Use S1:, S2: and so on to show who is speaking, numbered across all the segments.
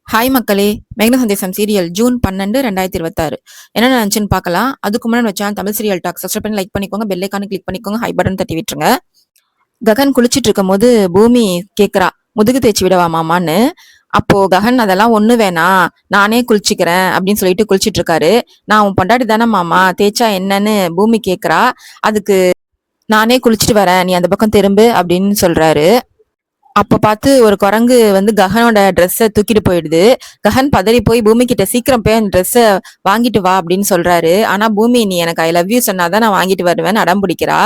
S1: Hi மக்களே! மேக்னா சந்தேசம் serial June 12, 2026 என்ன நடந்துச்சுன்னு பார்க்கலாம். அதுக்கு முன்னாடி வச்சா தமிழ் சீரியல் டாக் சப்ஸ்கிரைப் பண்ணி லைக் பண்ணிக்கோங்க. பெல் ஐகானை கிளிக் பண்ணிக்கோங்க. ஹை பட்டன் தட்டி விட்டுருங்க. ககன் குளிச்சிட்டு இருக்கும்போது பூமி கேக்குறா, முதுகு தேய்ச்சி விடவா மாமான்னு. அப்போ ககன் அதெல்லாம் ஒண்ணு வேணாம், நானே குளிச்சுக்கிறேன் அப்படின்னு சொல்லிட்டு குளிச்சிட்டு இருக்காரு. நான் உன் பொண்டாட்டி தானே மாமா, தேய்ச்சா என்னன்னு பூமி கேக்குறா. அதுக்கு நானே குளிச்சுட்டு வரேன், நீ அந்த பக்கம் திரும்பு அப்படின்னு சொல்றாரு. அப்ப பார்த்து ஒரு குரங்கு வந்து ககனோட ட்ரெஸ்ஸை தூக்கிட்டு போயிடுது. ககன் பதறி போய் பூமி கிட்ட சீக்கிரம் போய் அந்த ட்ரெஸ்ஸை வாங்கிட்டு வா அப்படின்னு சொல்றாரு. ஆனா பூமி நீ எனக்கு ஐ லவ் யூ சொன்னாதான் நான் வாங்கிட்டு வருவேன்னு அடம் பிடிக்கிறா.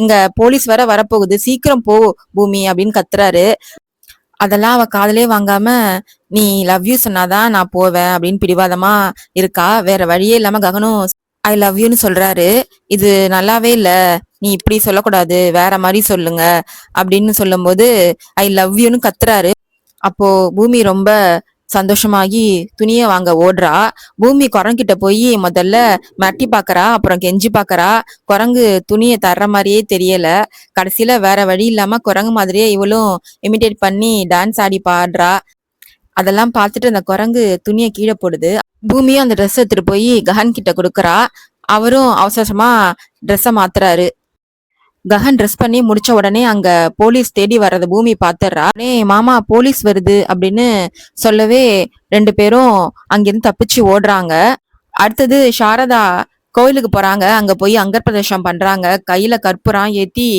S1: இங்க போலீஸ் வர வரப்போகுது, சீக்கிரம் போ பூமி அப்படின்னு கத்துறாரு. அதெல்லாம் அவ காதலே வாங்காம நீ லவ் யூ சொன்னாதான் நான் போவேன் அப்படின்னு பிடிவாதமா இருக்கா. வேற வழியே இல்லாம ககனும் ஐ லவ் யூன்னு சொல்றாரு. இது நல்லாவே இல்ல, நீ இப்படி சொல்லக்கூடாது, வேற மாதிரி சொல்லுங்க அப்படின்னு சொல்லும்போது ஐ லவ் யூன்னு கத்துறாரு. அப்போ பூமி ரொம்ப சந்தோஷமாகி துணியை வாங்க ஓடுறா. பூமி குரங்கிட்ட போய் முதல்ல மட்டி பாக்குறா, அப்புறம் கெஞ்சி பாக்குறா. குரங்கு துணியை தர்ற மாதிரியே தெரியல. கடைசியில வேற வழி இல்லாம குரங்கு மாதிரியே இவளும் இமிடேட் பண்ணி டான்ஸ் ஆடி பாடுறா. அதெல்லாம் பார்த்துட்டு அந்த குரங்கு துணியை கீழே போடுது. பூமியும் அந்த ட்ரெஸ் எடுத்துட்டு போய் ககன் கிட்ட கொடுக்கறா. அவரும் அவசரமா ட்ரெஸ்ஸை மாத்துறாரு. ககன் ட்ரெஸ் பண்ணி முடிச்ச உடனே அங்க போலீஸ் தேடி வர்றத பூமி பாத்துறா. மாமா போலீஸ் வருது அப்படின்னு சொல்லவே ரெண்டு பேரும் அங்கிருந்து தப்பிச்சு ஓடுறாங்க. அடுத்தது சாரதா கோயிலுக்கு போறாங்க. அங்க போய் அங்கப்பிரதேசம் பண்றாங்க. கையில கற்பூரம் ஏத்தி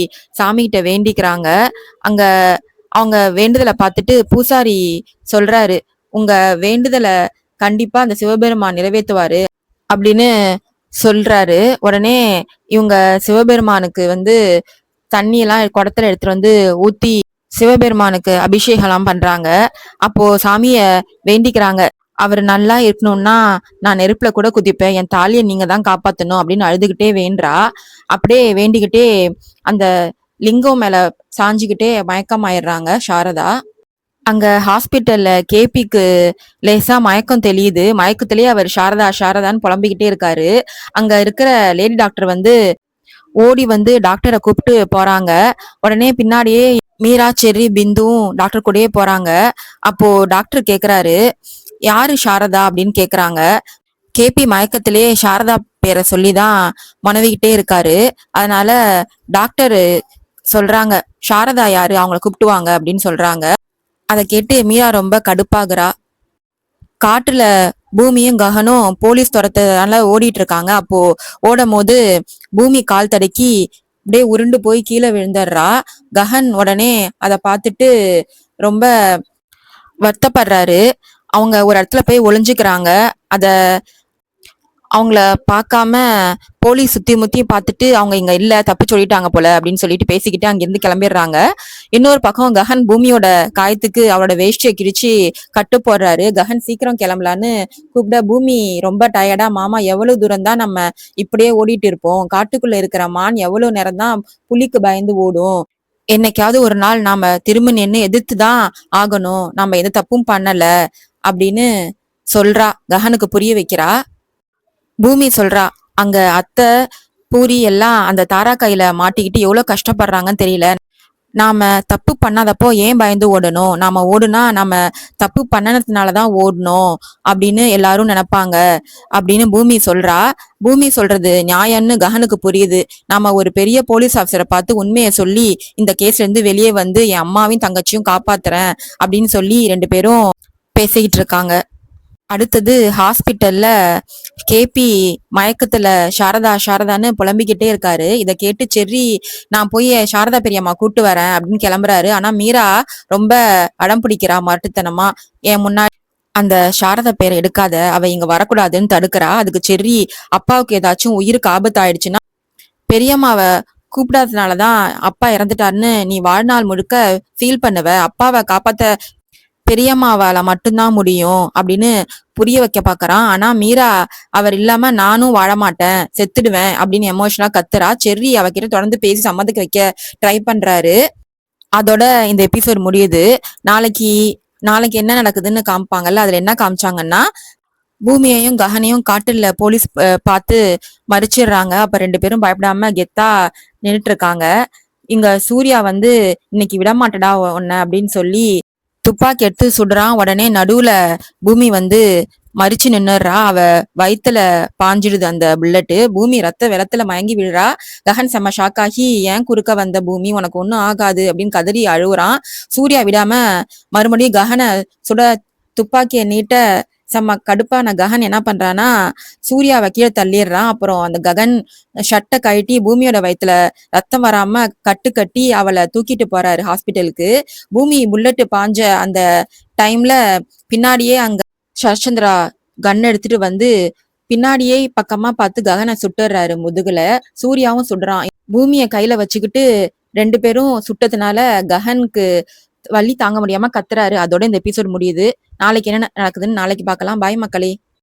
S1: சாமி கிட்ட வேண்டிக்கிறாங்க. அங்க அவங்க வேண்டுதலை பார்த்துட்டு பூசாரி சொல்றாரு, உங்க வேண்டுதலை கண்டிப்பா அந்த சிவபெருமான் நிறைவேற்றுவாரு அப்படின்னு சொல்றாரு. உடனே இவங்க சிவபெருமானுக்கு வந்து தண்ணி எல்லாம் குடத்துல எடுத்துட்டு வந்து ஊத்தி சிவபெருமானுக்கு அபிஷேகம் எல்லாம் பண்றாங்க. அப்போ சாமிய வேண்டிக்கிறாங்க, அவர் நல்லா இருக்கணும்னா நான் நெருப்புல கூட குதிப்பேன், என் தாலியை நீங்க தான் காப்பாத்தணும் அப்படின்னு அழுதுகிட்டே வேண்டா. அப்படியே வேண்டிக்கிட்டே அந்த லிங்கம் மேல சாஞ்சுக்கிட்டே மயக்கம் ஆயிடுறாங்க சாரதா. அங்க ஹாஸ்பிட்டல்ல கேபிக்கு லேசா மயக்கம் தெளியுது. மயக்கத்திலேயே அவர் சாரதா சாரதான்னு புலம்பிக்கிட்டே இருக்காரு. அங்க இருக்கிற லேடி டாக்டர் வந்து ஓடி வந்து டாக்டரை கூப்பிட்டு போறாங்க. உடனே பின்னாடியே மீரா செர்ரி பிந்துவும் டாக்டர் கூடயே போறாங்க. அப்போ டாக்டர் கேக்குறாரு, யாரு சாரதா அப்படின்னு கேக்குறாங்க. கேபி மயக்கத்திலே சாரதா பேரை சொல்லிதான் மனைவிக்கிட்டே இருக்காரு. அதனால டாக்டர் சொல்றாங்க, சாரதா யாரு, அவங்கள கூப்பிட்டுவாங்க அப்படின்னு சொல்றாங்க. அதை கேட்டு மீரா ரொம்ப கடுப்பாகிறா. காட்டுல பூமியும் ககனும் போலீஸ் துரத்தனால ஓடிட்டு இருக்காங்க. அப்போ ஓடும் போது பூமி கால் தடுக்கி அப்படியே உருண்டு போய் கீழே விழுந்துடுறா. ககன் உடனே அதை பார்த்துட்டு ரொம்ப வருத்தப்படுறாரு. அவங்க ஒரு இடத்துல போய் ஒளிஞ்சுக்கிறாங்க. அத அவங்கள பார்க்காம போலீஸ் சுத்தி முத்தி பார்த்துட்டு அவங்க இங்க இல்ல, தப்பு சொல்லிட்டாங்க போல அப்படின்னு சொல்லிட்டு பேசிக்கிட்டு அங்கிருந்து கிளம்பிடுறாங்க. இன்னொரு பக்கம் ககன் பூமியோட காயத்துக்கு அவளோட வேஷ்டியை கிழிச்சு கட்டு போடுறாரு. ககன் சீக்கிரம் கிளம்பலான்னு கூப்பிட பூமி ரொம்ப டயர்டா, மாமா எவ்வளவு தூரம் தான் நம்ம இப்படியே ஓடிட்டு இருப்போம், காட்டுக்குள்ள இருக்கிற மான் எவ்வளவு நேரம் தான் புலிக்கு பயந்து ஓடும், என்னைக்காவது ஒரு நாள் நாம திரும்ப நின்று எதிர்த்துதான் ஆகணும், நம்ம எந்த தப்பும் பண்ணல அப்படின்னு சொல்றா. ககனுக்கு புரிய வைக்கிறா. பூமி சொல்றா, அங்க அத்தை பூரி எல்லாம் அந்த தாரா கையில மாட்டிக்கிட்டு எவ்வளவு கஷ்டப்படுறாங்கன்னு தெரியல, நாம தப்பு பண்ணாதப்போ ஏன் பயந்து ஓடணும், நாம ஓடுனா நம்ம தப்பு பண்ணனதுனாலதான் ஓடணும் அப்படின்னு எல்லாரும் நினைப்பாங்க அப்படின்னு பூமி சொல்றா. பூமி சொல்றது நியாயம்னு ககனுக்கு புரியுது. நாம ஒரு பெரிய போலீஸ் ஆஃபீஸரை பார்த்து உண்மையை சொல்லி இந்த கேஸ்ல இருந்து வெளியே வந்து என் அம்மாவையும் தங்கச்சியும் காப்பாத்துறேன் அப்படின்னு சொல்லி ரெண்டு பேரும் பேசிக்கிட்டு இருக்காங்க. அடுத்தது ஹாஸ்பிட்டல்ல கேபி மயக்கத்துல சாரதா சாரதான்னு புலம்பிக்கிட்டே இருக்காரு. இதை கேட்டு செர்ரி நான் போய் சாரதா பெரியம்மா கூட்டு வரேன் அப்படின்னு கிளம்புறாரு. ஆனா மீரா ரொம்ப அடம் பிடிக்கிறா மட்டுத்தனமா. என் முன்னாடி அந்த சாரதா பேரை எடுக்காத, அவ இங்க வரக்கூடாதுன்னு தடுக்கிறா. அதுக்கு செர்ரி, அப்பாவுக்கு ஏதாச்சும் உயிருக்கு ஆபத்து ஆயிடுச்சுன்னா பெரியம்மாவை கூப்பிடாததுனாலதான் அப்பா இறந்துட்டாருன்னு நீ வாழ்நாள் முழுக்க ஃபீல் பண்ணுவ, அப்பாவை காப்பாத்த பெரியம்மாவால மட்டும்தான் முடியும் அப்படின்னு புரிய வைக்க பாக்குறான். ஆனா மீரா அவர் இல்லாம நானும் வாழ மாட்டேன், செத்துடுவேன் அப்படின்னு எமோஷனலா கத்துறா. செர்ரி அவகிட்ட தொடர்ந்து பேசி சம்மதிக்க வைக்க ட்ரை பண்றாரு. அதோட இந்த எபிசோட் முடியுது. நாளைக்கு நாளைக்கு என்ன நடக்குதுன்னு காமிப்பாங்கல்ல, அதுல என்ன காமிச்சாங்கன்னா பூமியையும் ககனையும் காட்டுல போலீஸ் பார்த்து மறிச்சிடுறாங்க. அப்ப ரெண்டு பேரும் பயப்படாம கெத்தா நின்றுட்டு இருக்காங்க. இங்க சூர்யா வந்து இன்னைக்கு விடமாட்டடா உன்ன அப்படின்னு சொல்லி துப்பாக்கி எடுத்து சுடுறான். உடனே நடுவுல பூமி வந்து மறிச்சு நின்னுடுறா. அவ வயித்துல பாஞ்சிடுது அந்த புல்லட்டு. பூமி ரத்த வெள்ளத்துல மயங்கி விழுறா. ககன் செம்ம ஷாக் ஆகி, "ஏன் குறுக்க வந்த பூமி? உனக்கு ஒண்ணும் ஆகாது" அப்படின்னு கதறி அழுவுறான். சூர்யா விடாம மறுபடியும் ககனை சுட துப்பாக்கியை நீட்ட செம்ம கடுப்பான ககன் என்ன பண்றான்னா, சூர்யாவை கீழே தள்ளிடுறான். அப்புறம் அந்த ககன் ஷர்ட்டை கழட்டி பூமியோட வயித்துல ரத்தம் வராம கட்டு கட்டி அவளை தூக்கிட்டு போறாரு ஹாஸ்பிட்டலுக்கு. பூமி புல்லட்டு பாஞ்ச அந்த டைம்ல பின்னாடியே அங்க சரத்சந்திரா கன் எடுத்துட்டு வந்து பின்னாடியே பக்கமா பார்த்து ககனை சுட்டுறாரு முதுகுல. சூர்யாவும் சுடுறான். பூமியை கையில வச்சுக்கிட்டு 2 பேரும் சுட்டதுனால ககனுக்கு வலி தாங்க முடியாம கத்துறாரு. அதோட இந்த எபிசோட் முடியுது. நாளைக்கு என்ன நடக்குதுன்னு நாளைக்கு பார்க்கலாம். பாய் மக்களே.